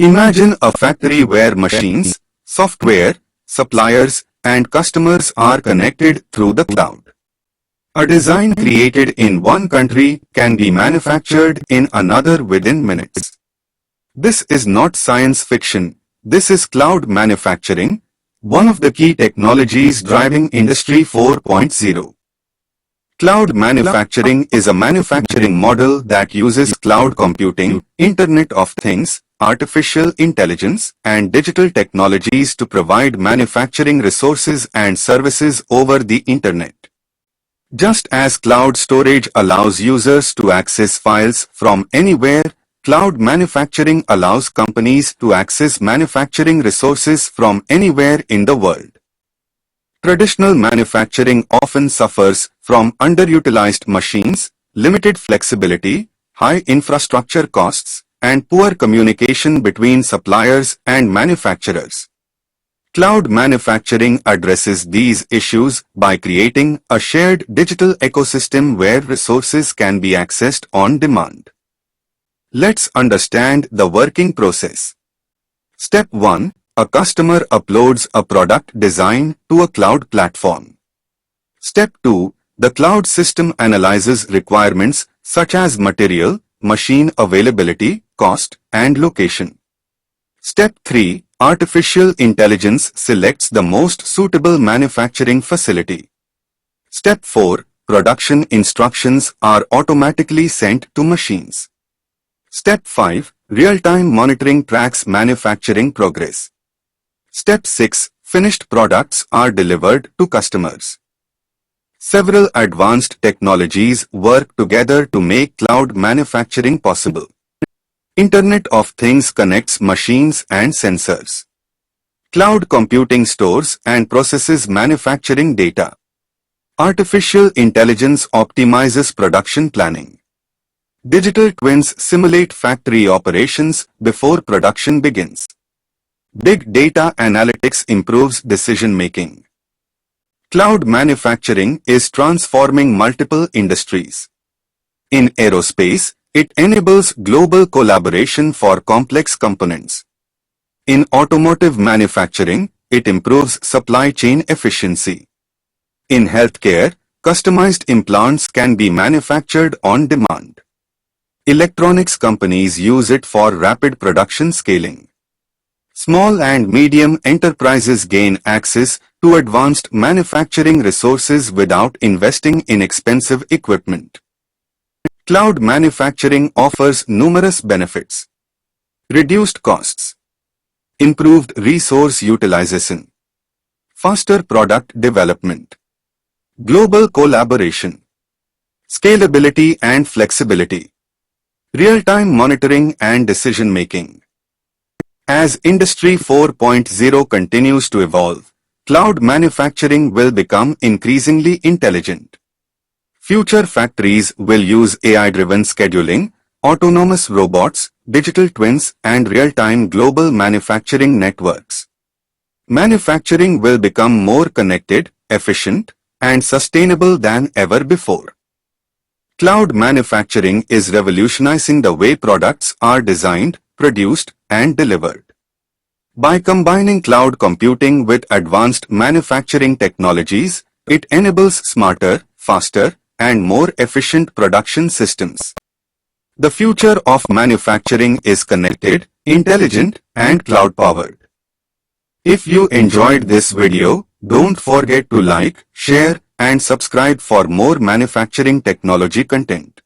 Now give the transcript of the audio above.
Imagine a factory where machines, software, suppliers, and customers are connected through the cloud. A design created in one country can be manufactured in another within minutes. This is not science fiction. This is cloud manufacturing, one of the key technologies driving Industry 4.0. Cloud manufacturing is a manufacturing model that uses cloud computing, Internet of Things, artificial intelligence, and digital technologies to provide manufacturing resources and services over the Internet. Just as cloud storage allows users to access files from anywhere, cloud manufacturing allows companies to access manufacturing resources from anywhere in the world. Traditional manufacturing often suffers from underutilized machines, limited flexibility, high infrastructure costs, and poor communication between suppliers and manufacturers. Cloud manufacturing addresses these issues by creating a shared digital ecosystem where resources can be accessed on demand. Let's understand the working process. Step 1. A customer uploads a product design to a cloud platform. Step 2. The cloud system analyzes requirements such as material, machine availability, cost, and location. Step 3. Artificial intelligence selects the most suitable manufacturing facility. Step 4. Production instructions are automatically sent to machines. Step 5. Real-time monitoring tracks manufacturing progress. Step 6. Finished products are delivered to customers. Several advanced technologies work together to make cloud manufacturing possible. Internet of Things connects machines and sensors. Cloud computing stores and processes manufacturing data. Artificial intelligence optimizes production planning. Digital twins simulate factory operations before production begins. Big data analytics improves decision-making. Cloud manufacturing is transforming multiple industries. In aerospace, it enables global collaboration for complex components. In automotive manufacturing, it improves supply chain efficiency. In healthcare, customized implants can be manufactured on demand. Electronics companies use it for rapid production scaling. Small and medium enterprises gain access to advanced manufacturing resources without investing in expensive equipment. Cloud manufacturing offers numerous benefits. Reduced costs. Improved resource utilization. Faster product development. Global collaboration. Scalability and flexibility. Real-time monitoring and decision-making. As Industry 4.0 continues to evolve, cloud manufacturing will become increasingly intelligent. Future factories will use AI-driven scheduling, autonomous robots, digital twins, and real-time global manufacturing networks. Manufacturing will become more connected, efficient, and sustainable than ever before. Cloud manufacturing is revolutionizing the way products are designed, produced, and delivered. By combining cloud computing with advanced manufacturing technologies, it enables smarter, faster, and more efficient production systems. The future of manufacturing is connected, intelligent, and cloud-powered. If you enjoyed this video, don't forget to like, share, and subscribe for more manufacturing technology content.